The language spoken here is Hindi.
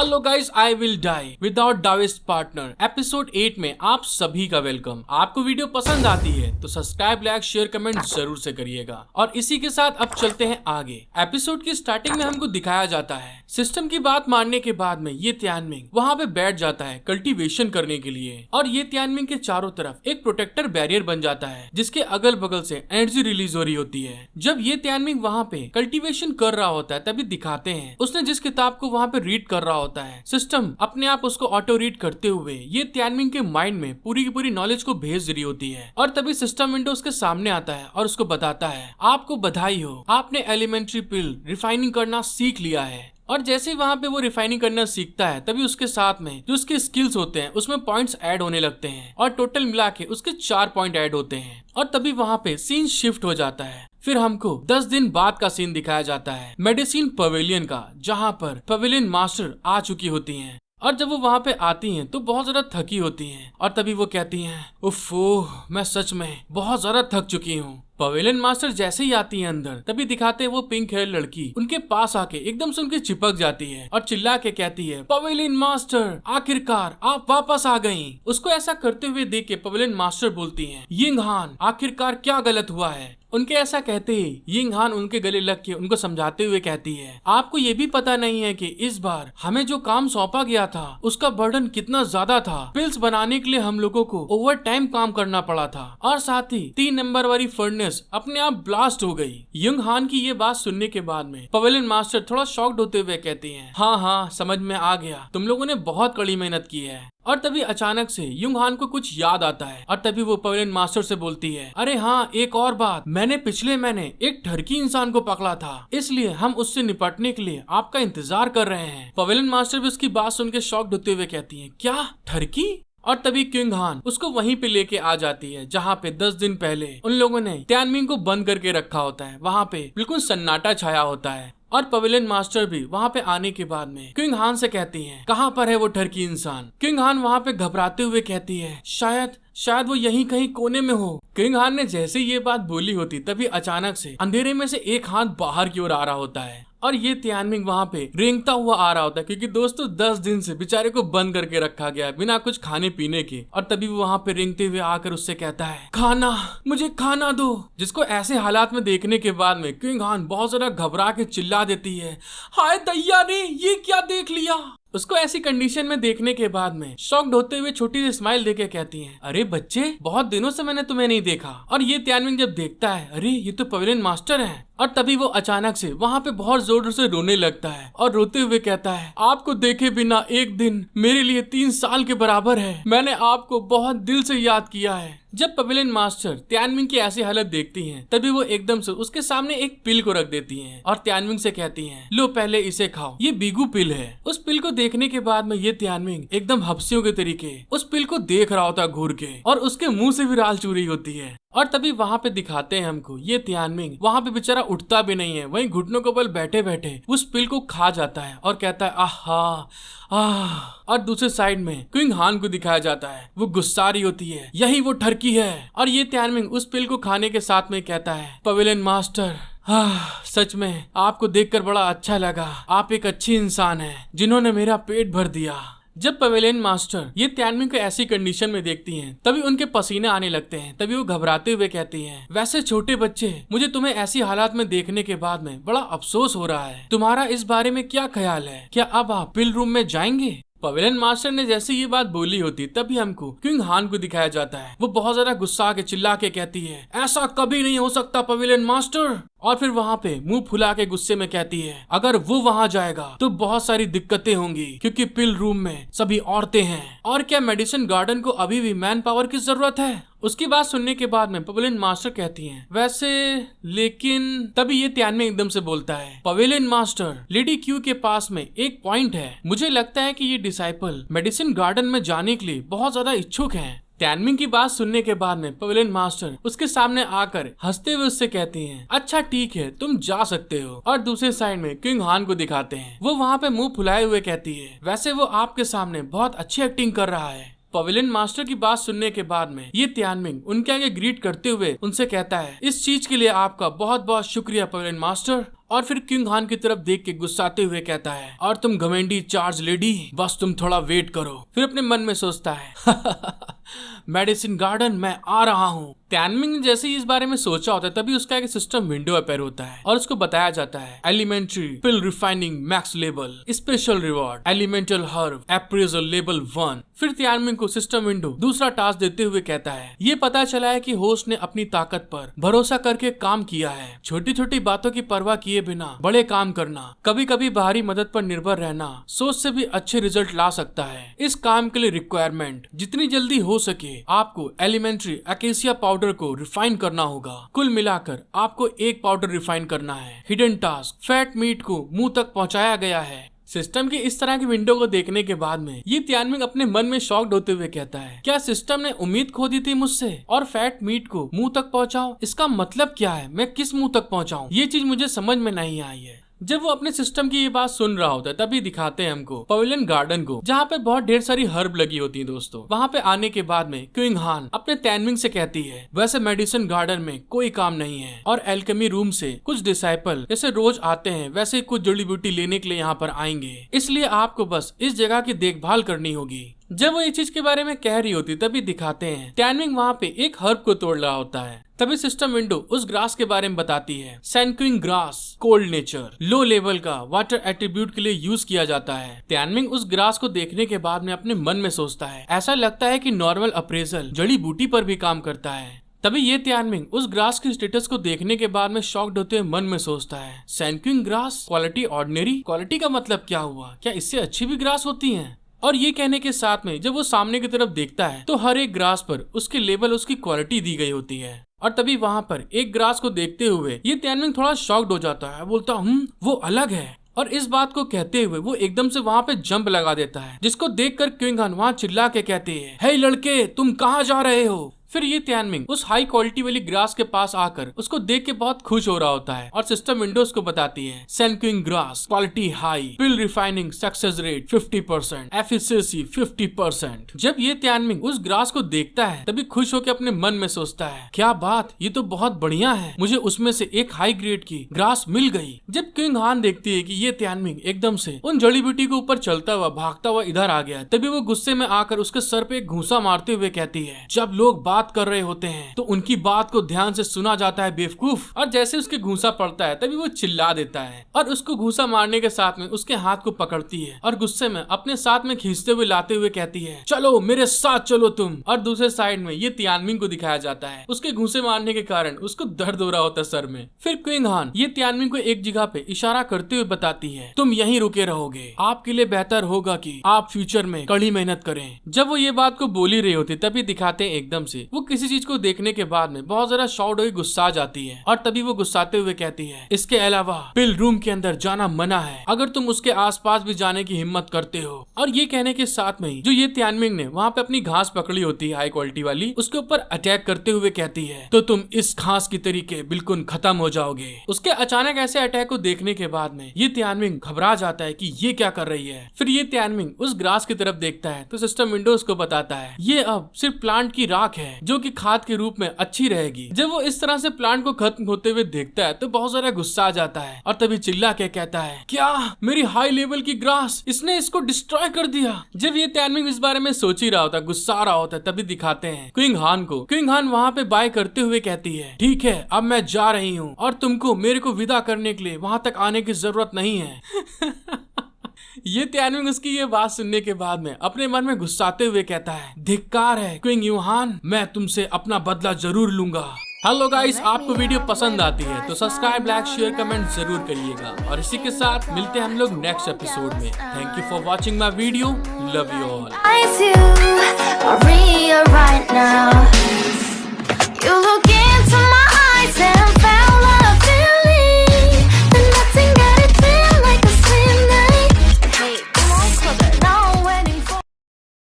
Hello guys, I will die without डाउएस्ट पार्टनर एपिसोड 8 में आप सभी का वेलकम। आपको वीडियो पसंद आती है तो सब्सक्राइब, लाइक, शेयर, कमेंट जरूर से करिएगा। और इसी के साथ अब चलते हैं आगे। एपिसोड की स्टार्टिंग में हमको दिखाया जाता है सिस्टम की बात मानने के बाद में ये तियानमिंग वहाँ पे बैठ जाता है कल्टीवेशन करने के लिए। और ये तियानमिंग के चारों तरफ एक प्रोटेक्टर बैरियर बन जाता है जिसके अगल बगल से एनर्जी रिलीज हो रही होती है। जब ये तियानमिंग वहाँ पे कल्टीवेशन कर रहा होता है तभी दिखाते हैं उसने जिस किताब को वहाँ पे रीड कर रहा होता है, सिस्टम अपने आप उसको ऑटो रीड करते हुए ये तियानमिंग के माइंड में पूरी की पूरी नॉलेज को भेज रही होती है। और तभी सिस्टम विंडो उसके सामने आता है और उसको बताता है आपको बधाई हो, आपने एलिमेंट्री पिल रिफाइनिंग करना सीख लिया है। और जैसे ही वहाँ पे वो रिफाइनिंग करना सीखता है तभी उसके साथ में जो उसके स्किल्स होते हैं उसमें पॉइंट्स ऐड होने लगते हैं और टोटल मिला के उसके 4 पॉइंट ऐड होते हैं। और तभी वहाँ पे सीन शिफ्ट हो जाता है। फिर हमको 10 दिन बाद का सीन दिखाया जाता है मेडिसिन पवेलियन का, जहाँ पर पवेलियन मास्टर आ चुकी होती हैं। और जब वो वहाँ पे आती हैं तो बहुत ज्यादा थकी होती हैं और तभी वो कहती हैं उफ़, मैं सच में बहुत ज्यादा थक चुकी हूँ। पवेलियन मास्टर जैसे ही आती है अंदर तभी दिखाते हैं वो पिंक हेयर लड़की उनके पास आके एकदम से उनके चिपक जाती है और चिल्ला के कहती है पवेलियन मास्टर, आखिरकार आप वापस आ गयी। उसको ऐसा करते हुए देख के पवेलियन मास्टर बोलती हैं यिंग हान, आखिरकार क्या गलत हुआ है। उनके ऐसा कहते ही यिंग हान उनके गले लग के उनको समझाते हुए कहती है आपको ये भी पता नहीं है कि इस बार हमें जो काम सौंपा गया था उसका बर्डन कितना ज्यादा था। पिल्स बनाने के लिए हम लोगों को ओवर टाइम काम करना पड़ा था और साथ ही 3 नंबर वाली फर्नेस अपने आप ब्लास्ट हो गई। यिंग हान की ये बात सुनने के बाद में पवेलियन मास्टर थोड़ा शॉक्ड होते हुए कहती है हाँ समझ में आ गया, तुम लोगों ने बहुत कड़ी मेहनत की है। और तभी अचानक से युंग हान को कुछ याद आता है और तभी वो पवेलियन मास्टर से बोलती है अरे हाँ, एक और बात, मैंने पिछले महीने एक ठरकी इंसान को पकड़ा था, इसलिए हम उससे निपटने के लिए आपका इंतजार कर रहे हैं। पवेलियन मास्टर भी उसकी बात सुन के शॉक्ड होते हुए कहती है क्या ठरकी। और तभी किंग हान उसको वहीं पे लेके आ जाती है जहाँ पे 10 दिन पहले उन लोगों ने तियानमिंग को बंद करके रखा होता है। वहाँ पे बिल्कुल सन्नाटा छाया होता है और पवेलियन मास्टर भी वहाँ पे आने के बाद में किंग हान से कहती हैं कहाँ पर है वो ठरकी इंसान। किंग हान वहाँ पे घबराते हुए कहती है शायद वो यहीं कहीं कोने में हो। किंग हान ने जैसे ये बात बोली होती तभी अचानक से अंधेरे में से एक हाथ बाहर की ओर आ रहा होता है और ये तियानमिंग वहाँ पे रेंगता हुआ आ रहा होता है क्योंकि दोस्तों 10 दिन से बेचारे को बंद करके रखा गया है बिना कुछ खाने पीने के। और तभी वो वहाँ पे रेंगते हुए आकर उससे कहता है खाना, मुझे खाना दो। जिसको ऐसे हालात में देखने के बाद में किंग हान बहुत ज्यादा घबरा के चिल्ला देती है हाय दैया ने ये क्या देख लिया। उसको ऐसी कंडीशन में देखने के बाद में शॉक्ड होते हुए छोटी सी स्माइल देके कहती हैं अरे बच्चे, बहुत दिनों से मैंने तुम्हें नहीं देखा। और ये तियानमिंग जब देखता है अरे ये तो पवेलियन मास्टर हैं। और तभी वो अचानक से वहाँ पे बहुत जोर से रोने लगता है और रोते हुए कहता है आपको देखे बिना एक दिन मेरे लिए 3 साल के बराबर है, मैंने आपको बहुत दिल से याद किया है। जब पवेलियन मास्टर तियानमिंग की ऐसी हालत देखती हैं तभी वो एकदम से उसके सामने एक पिल को रख देती हैं और तियानमिंग से कहती हैं लो पहले इसे खाओ, ये बीगू पिल है। उस पिल को देखने के बाद में ये तियानमिंग एकदम हफ्सियों के तरीके उस पिल को देख रहा होता घूर के और उसके मुंह से भी राल चू रही होती है। और तभी वहाँ पे दिखाते हैं हमको ये तियानमिंग वहाँ पे बेचारा उठता भी नहीं है, वहीं घुटनों के बल बैठे बैठे उस पिल को खा जाता है और कहता है आहा। और दूसरे साइड में किंग हान को दिखाया जाता है, वो गुस्सा रही होती है यही वो ठरकी है। और ये तियानमिंग उस पिल को खाने के साथ में कहता है पवेलियन मास्टर, सच में आपको देखकर बड़ा अच्छा लगा, आप एक अच्छी इंसान हैं जिन्होंने मेरा पेट भर दिया। जब पवेलियन मास्टर ये तियानमिंग को ऐसी कंडीशन में देखती हैं तभी उनके पसीने आने लगते हैं। तभी वो घबराते हुए कहती हैं वैसे छोटे बच्चे, मुझे तुम्हें ऐसी हालात में देखने के बाद में बड़ा अफसोस हो रहा है, तुम्हारा इस बारे में क्या ख्याल है, क्या अब आप पिल रूम में जाएंगे। पवेलियन मास्टर ने जैसे ये बात बोली होती तभी हमको किंग हान को दिखाया जाता है, वो बहुत ज्यादा गुस्सा के चिल्ला के कहती है ऐसा कभी नहीं हो सकता पवेलियन मास्टर। और फिर वहाँ पे मुंह फुला के गुस्से में कहती है अगर वो वहाँ जाएगा तो बहुत सारी दिक्कतें होंगी क्योंकि पिल रूम में सभी औरतें हैं और क्या मेडिसिन गार्डन को अभी भी मैन पावर की जरूरत है। उसकी बात सुनने के बाद में पवेलियन मास्टर कहती हैं वैसे लेकिन। तभी ये तियानमिंग एकदम से बोलता है पवेलियन मास्टर, लेडी क्यू के पास में एक पॉइंट है, मुझे लगता है कि ये डिसाइपल मेडिसिन गार्डन में जाने के लिए बहुत ज्यादा इच्छुक हैं। तियानमिंग की बात सुनने के बाद में पवेलियन मास्टर उसके सामने आकर हंसते हुए उससे कहती हैं अच्छा ठीक है, तुम जा सकते हो। और दूसरे साइड में किंग हान को दिखाते हैं, वो वहाँ पे मुंह फुलाए हुए कहती है वैसे वो आपके सामने बहुत अच्छी एक्टिंग कर रहा है। पवेलियन मास्टर की बात सुनने के बाद में ये तियानमिंग उनके आगे ग्रीट करते हुए उनसे कहता है इस चीज के लिए आपका बहुत बहुत शुक्रिया पवेलियन मास्टर। और फिर क्विंग हान की तरफ देख के गुस्साते हुए कहता है, और तुम घमंडी चार्ज लेडी, बस तुम थोड़ा वेट करो। फिर अपने मन में सोचता है मेडिसिन गार्डन मैं आ रहा हूँ। त्यानमिंग ने जैसे ही इस बारे में सोचा होता है तभी उसका एक सिस्टम विंडो अपेयर होता है और उसको बताया जाता है elementary pill refining max level special reward elemental herb appraisal level 1। फिर त्यानमिंग को सिस्टम विंडो दूसरा टास्क देते हुए कहता है, ये पता चला है कि होस्ट ने अपनी ताकत पर भरोसा करके काम किया है। छोटी छोटी बातों की परवाह किए बिना बड़े काम करना, कभी कभी बाहरी मदद पर निर्भर रहना सोच से भी अच्छे रिजल्ट ला सकता है। इस काम के लिए रिक्वायरमेंट जितनी जल्दी हो सके आपको एलिमेंट्री अकेसिया पाउडर को रिफाइन करना होगा। कुल मिलाकर आपको एक पाउडर रिफाइन करना है। हिडन टास्क फैट मीट को मुंह तक पहुंचाया गया है। सिस्टम की इस तरह की विंडो को देखने के बाद में ये त्यानमिंग अपने मन में शॉक्ड होते हुए कहता है, क्या सिस्टम ने उम्मीद खो दी थी मुझसे? और फैट मीट को मुंह तक पहुंचाओ, इसका मतलब क्या है? मैं किस मुंह तक पहुंचाऊं? ये चीज मुझे समझ में नहीं आई है। जब वो अपने सिस्टम की ये बात सुन रहा होता है तभी दिखाते हैं हमको पवेलियन गार्डन को, जहाँ पे बहुत ढेर सारी हर्ब लगी होती है दोस्तों। वहाँ पे आने के बाद में क्विंग हान अपने त्यानमिंग से कहती है, वैसे मेडिसिन गार्डन में कोई काम नहीं है और एल्केमी रूम से कुछ डिसाइपल जैसे रोज आते हैं वैसे कुछ जड़ी बूटी लेने के लिए यहाँ पर आएंगे, इसलिए आपको बस इस जगह की देखभाल करनी होगी। जब वो ये चीज के बारे में कह रही होती तभी दिखाते हैं त्यानमिंग वहाँ पे एक हर्ब को तोड़ रहा होता है। तभी सिस्टम विंडो उस ग्रास के बारे में बताती है, सैनक्विंग grass, cold nature, low level का वाटर एट्रीब्यूट के लिए यूज किया जाता है। त्यानमिंग उस ग्रास को देखने के बाद में अपने मन में सोचता है, ऐसा लगता है कि नॉर्मल अप्रेजल जड़ी बूटी पर भी काम करता है। तभी ये त्यानमिंग उस ग्रास की स्टेटस को देखने के बाद में शॉक्ड होते हुए मन में सोचता है, सैनक्विंग ग्रास क्वालिटी ऑर्डिनरी, क्वालिटी का मतलब क्या हुआ? क्या इससे अच्छी भी ग्रास होती है? और ये कहने के साथ में जब वो सामने की तरफ देखता है तो हर एक ग्रास पर उसके लेवल उसकी क्वालिटी दी गई होती है। और तभी वहाँ पर एक ग्रास को देखते हुए ये त्यानमिंग थोड़ा शॉक्ड हो जाता है, बोलता वो अलग है। और इस बात को कहते हुए वो एकदम से वहाँ पे जंप लगा देता है, जिसको देखकर क्विंग हान वहाँ चिल्ला के कहते हैं, हे लड़के तुम कहाँ जा रहे हो? फिर ये त्यानमिंग उस हाई क्वालिटी वाली ग्रास के पास आकर उसको देख के बहुत खुश हो रहा होता है और सिस्टम विंडोज को बताती है, सैनक्विंग ग्रास क्वालिटी हाई, पिल रिफाइनिंग सक्सेस रेट 50%, एफिशिएंसी 50%। जब ये त्यानमिंग उस ग्रास को देखता है तभी खुश होकर अपने मन में सोचता है, क्या बात, ये तो बहुत बढ़िया है, मुझे उसमें से एक हाई ग्रेड की ग्रास मिल गई। जब क्विंग हान देखती है कि ये त्यानमिंग एकदम से उन जड़ी बूटी के ऊपर चलता हुआ भागता हुआ इधर आ गया, तभी वो गुस्से में आकर उसके सर पे एक घूंसा मारते हुए कहती है, जब लोग बात कर रहे होते हैं तो उनकी बात को ध्यान से सुना जाता है बेवकूफ। और जैसे उसके घूंसा पड़ता है तभी वो चिल्ला देता है और उसको घूंसा मारने के साथ में उसके हाथ को पकड़ती है और गुस्से में अपने साथ में खींचते हुए लाते हुए कहती है, चलो मेरे साथ चलो तुम। और दूसरे साइड में ये त्यानमिंग को दिखाया जाता है, उसके घूंसे मारने के कारण उसको दर्द हो रहा होता है सर में। फिर क्विंग हान ये त्यानमिंग को एक जगह पे इशारा करते हुए बताती है, तुम यहीं रुके रहोगे, आपके लिए बेहतर होगा कि आप फ्यूचर में कड़ी मेहनत करें। जब वो ये बात को बोल ही रही होती तभी दिखाते हैं एकदम से वो किसी चीज को देखने के बाद में बहुत ज्यादा शॉक्ड होकर गुस्सा जाती है और तभी वो गुस्साते हुए कहती है, इसके अलावा पिल रूम के अंदर जाना मना है, अगर तुम उसके आसपास भी जाने की हिम्मत करते हो। और ये कहने के साथ में ही जो ये त्यानमिंग ने वहाँ पे अपनी घास पकड़ी होती है हाई क्वालिटी वाली, उसके ऊपर अटैक करते हुए कहती है, तो तुम इस घास की तरीके बिल्कुल खत्म हो जाओगे। उसके अचानक ऐसे अटैक को देखने के बाद में ये त्यानमिंग घबरा जाता है कि ये क्या कर रही है। फिर ये त्यानमिंग उस ग्रास की तरफ देखता है तो सिस्टम विंडोज को बताता है, ये अब सिर्फ प्लांट की राख है जो कि खाद के रूप में अच्छी रहेगी। जब वो इस तरह से प्लांट को खत्म होते हुए देखता है तो बहुत सारा गुस्सा आ जाता है और तभी चिल्ला के कहता है, क्या मेरी हाई लेवल की ग्रास, इसने इसको डिस्ट्रॉय कर दिया। जब ये त्यानमिंग इस बारे में सोच ही रहा होता, गुस्सा आ रहा होता है, तभी दिखाते हैं क्विंग हान को। क्विंग हान वहाँ पे बाय करते हुए कहती है, ठीक है अब मैं जा रही हूँ और तुमको मेरे को विदा करने के लिए वहाँ तक आने की जरूरत नहीं है। ये त्यानमिंग उसकी ये बात सुनने के बाद में अपने मन में गुस्साते हुए कहता है, धिक्कार है क्विंग युहान, मैं तुमसे अपना बदला जरूर लूंगा। हेलो गाइस, आपको वीडियो पसंद आती है तो सब्सक्राइब, लाइक, शेयर, कमेंट जरूर करिएगा और इसी के साथ मिलते हैं हम लोग नेक्स्ट एपिसोड में। Thank you for watching my video, love you all.